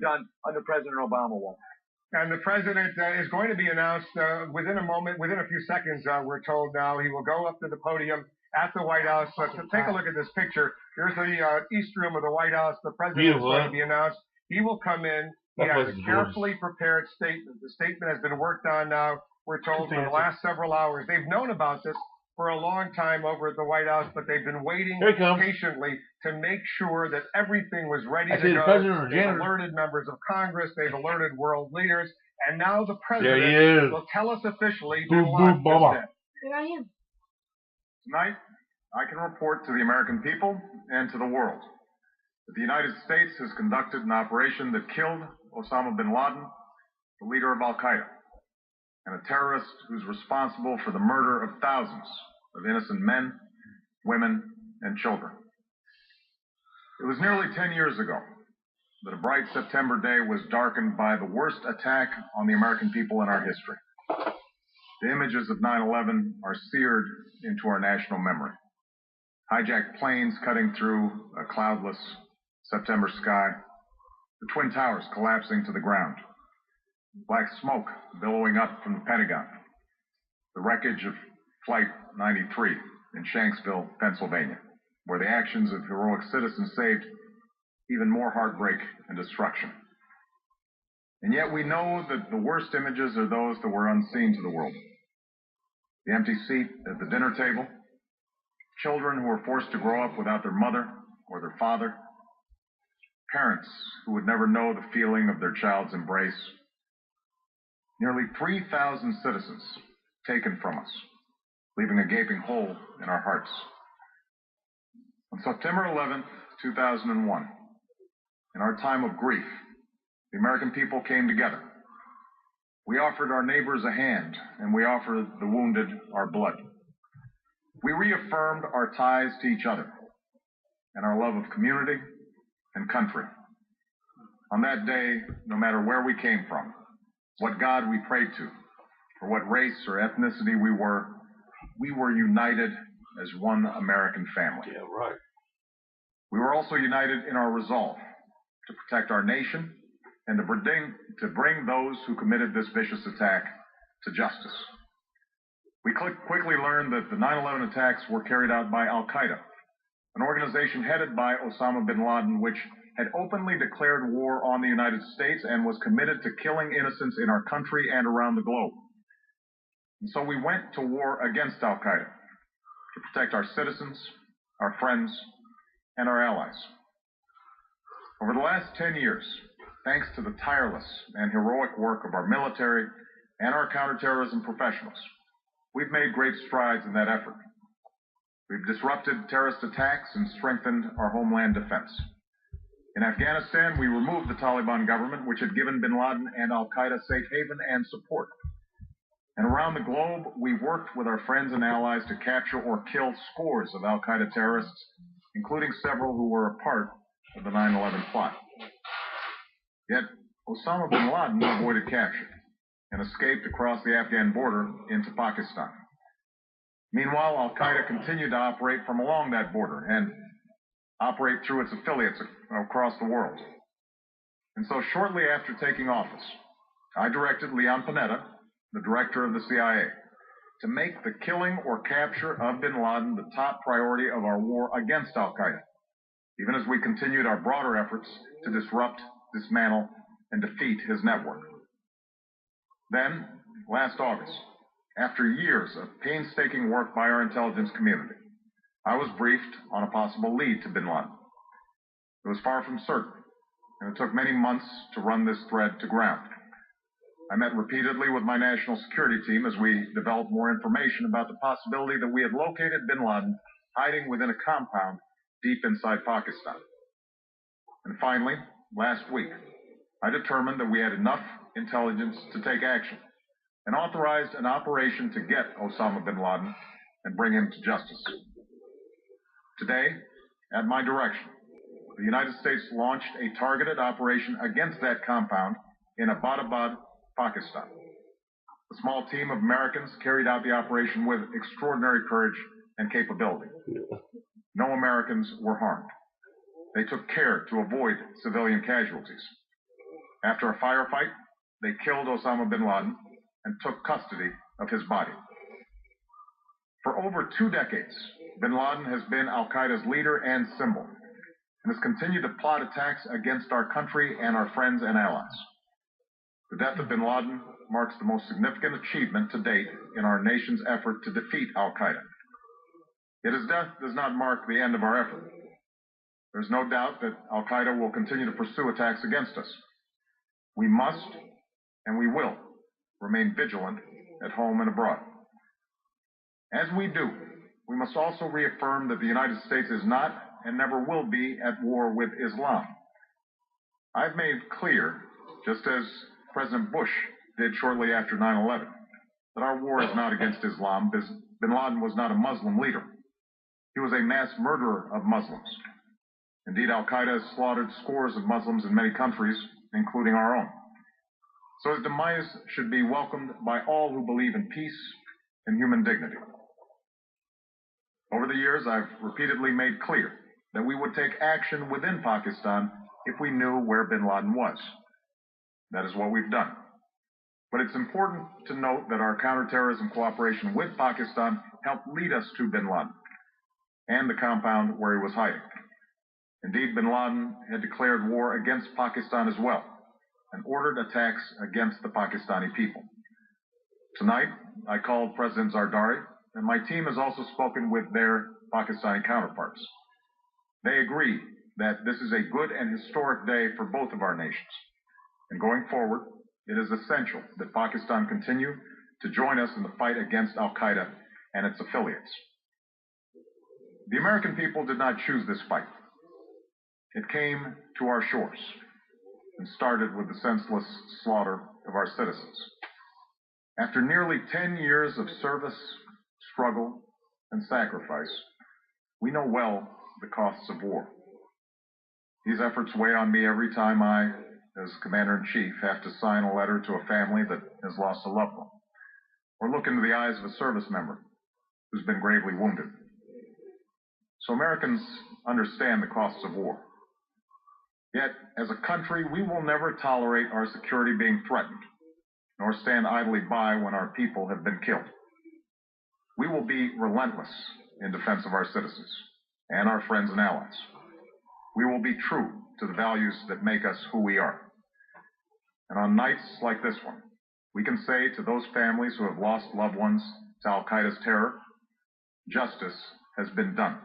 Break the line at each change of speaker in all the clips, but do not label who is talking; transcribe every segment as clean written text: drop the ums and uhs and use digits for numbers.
done under President Obama won't.
And the president is going to be announced within a moment, within a few seconds, we're told now. He will go up to the podium at the White House. Take a look at this picture. Here's the East Room of the White House. The president is going to be announced. He will come in. He has a carefully prepared statement. The statement has been worked on now, we're told, for the last several hours. They've known about this for a long time over at the White House, but they've been waiting patiently to make sure that everything was ready to go. They've alerted members of Congress, they've alerted world leaders, and now the president will tell us officially Bin Laden is dead.
Tonight, I can report to the American people and to the world that the United States has conducted an operation that killed Osama Bin Laden, the leader of Al-Qaeda, and a terrorist who's responsible for the murder of thousands of innocent men, women, and children. It was nearly 10 years ago that a bright September day was darkened by the worst attack on the American people in our history. The images of 9/11 are seared into our national memory. Hijacked planes cutting through a cloudless September sky, the Twin Towers collapsing to the ground, black smoke billowing up from the Pentagon, the wreckage of Flight 93 in Shanksville, Pennsylvania, where the actions of heroic citizens saved even more heartbreak and destruction. And yet we know that the worst images are those that were unseen to the world. The empty seat at the dinner table, children who were forced to grow up without their mother or their father, parents who would never know the feeling of their child's embrace. Nearly 3,000 citizens taken from us, leaving a gaping hole in our hearts. On September 11th, 2001, in our time of grief, the American people came together. We offered our neighbors a hand, and we offered the wounded our blood. We reaffirmed our ties to each other and our love of community and country. On that day, no matter where we came from, what God we prayed to, or what race or ethnicity we were united as one American family.
Yeah, right.
We were also united in our resolve to protect our nation and to bring those who committed this vicious attack to justice. We quickly learned that the 9/11 attacks were carried out by Al-Qaeda, an organization headed by Osama Bin Laden, which had openly declared war on the United States and was committed to killing innocents in our country and around the globe. And so we went to war against Al-Qaeda to protect our citizens, our friends, and our allies. Over the last 10 years, thanks to the tireless and heroic work of our military and our counterterrorism professionals, we've made great strides in that effort. We've disrupted terrorist attacks and strengthened our homeland defense. In Afghanistan, we removed the Taliban government, which had given bin Laden and Al-Qaeda safe haven and support. And around the globe, we worked with our friends and allies to capture or kill scores of Al-Qaeda terrorists, including several who were a part of the 9/11 plot. Yet, Osama bin Laden avoided capture and escaped across the Afghan border into Pakistan. Meanwhile, Al-Qaeda continued to operate from along that border and operate through its affiliates across the world. And so shortly after taking office, I directed Leon Panetta, the director of the CIA, to make the killing or capture of bin Laden the top priority of our war against Al-Qaeda, even as we continued our broader efforts to disrupt, dismantle, and defeat his network. Then, last August, after years of painstaking work by our intelligence community, I was briefed on a possible lead to bin Laden. It was far from certain, and it took many months to run this thread to ground. I met repeatedly with my national security team as we developed more information about the possibility that we had located bin Laden hiding within a compound deep inside Pakistan. And finally, last week, I determined that we had enough intelligence to take action and authorized an operation to get Osama bin Laden and bring him to justice. Today, at my direction, the United States launched a targeted operation against that compound in Abbottabad, Pakistan. A small team of Americans carried out the operation with extraordinary courage and capability. No Americans were harmed. They took care to avoid civilian casualties. After a firefight, they killed Osama Bin Laden and took custody of his body. For over 2 decades, Bin Laden has been al-Qaeda's leader and symbol, and has continued to plot attacks against our country and our friends and allies. The death of Bin Laden marks the most significant achievement to date in our nation's effort to defeat al-Qaeda. Yet his death does not mark the end of our effort. There's no doubt that al-Qaeda will continue to pursue attacks against us. We must, and we will, remain vigilant at home and abroad. As we do, we must also reaffirm that the United States is not and never will be at war with Islam. I've made clear, just as President Bush did shortly after 9/11, that our war is not against Islam. Bin Laden was not a Muslim leader. He was a mass murderer of Muslims. Indeed, al-Qaeda has slaughtered scores of Muslims in many countries, including our own. So his demise should be welcomed by all who believe in peace and human dignity. Over the years, I've repeatedly made clear that we would take action within Pakistan if we knew where Bin Laden was. That is what we've done. But it's important to note that our counterterrorism cooperation with Pakistan helped lead us to Bin Laden and the compound where he was hiding. Indeed, Bin Laden had declared war against Pakistan as well and ordered attacks against the Pakistani people. Tonight, I called President Zardari, and my team has also spoken with their Pakistani counterparts. They agree that this is a good and historic day for both of our nations. And going forward, it is essential that Pakistan continue to join us in the fight against al-Qaeda and its affiliates. The American people did not choose this fight. It came to our shores and started with the senseless slaughter of our citizens. After nearly 10 years of service, struggle, and sacrifice, we know well the costs of war. These efforts weigh on me every time I, as Commander-in-Chief, have to sign a letter to a family that has lost a loved one, or look into the eyes of a service member who's been gravely wounded. So Americans understand the costs of war. Yet, as a country, we will never tolerate our security being threatened, nor stand idly by when our people have been killed. We will be relentless in defense of our citizens and our friends and allies. We will be true to the values that make us who we are. And on nights like this one, we can say to those families who have lost loved ones to al-Qaeda's terror, justice has been done.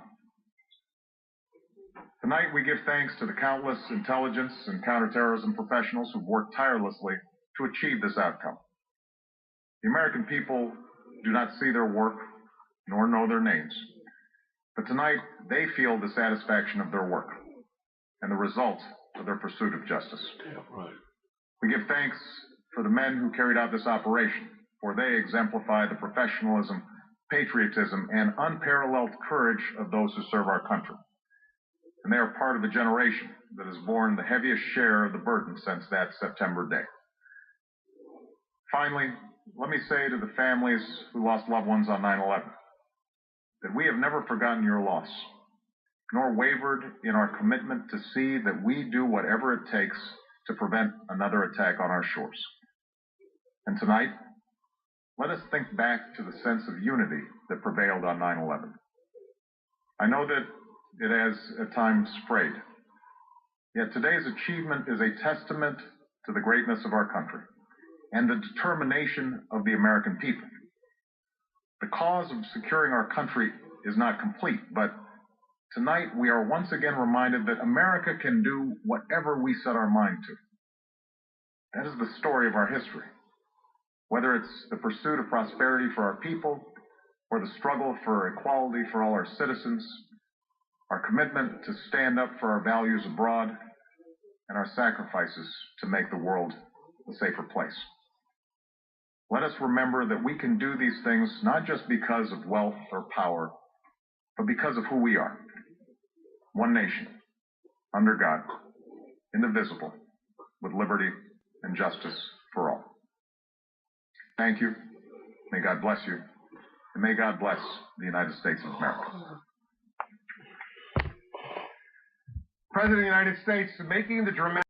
Tonight, we give thanks to the countless intelligence and counterterrorism professionals who've worked tirelessly to achieve this outcome. The American people do not see their work nor know their names, but tonight they feel the satisfaction of their work and the result of their pursuit of justice. Yeah, right. We give thanks for the men who carried out this operation, for they exemplify the professionalism, patriotism, and unparalleled courage of those who serve our country. And they are part of a generation that has borne the heaviest share of the burden since that September day. Finally, let me say to the families who lost loved ones on 9/11 that we have never forgotten your loss, nor wavered in our commitment to see that we do whatever it takes to prevent another attack on our shores. And tonight, let us think back to the sense of unity that prevailed on 9/11. I know that it has at times frayed, yet today's achievement is a testament to the greatness of our country and the determination of the American people. The cause of securing our country is not complete, but tonight we are once again reminded that America can do whatever we set our mind to. That is the story of our history. Whether it's the pursuit of prosperity for our people, or the struggle for equality for all our citizens, our commitment to stand up for our values abroad, and our sacrifices to make the world a safer place. Let us remember that we can do these things not just because of wealth or power, but because of who we are. One nation, under God, indivisible, with liberty and justice for all. Thank you. May God bless you. And may God bless the United States of America.
President of the United States, making the dramatic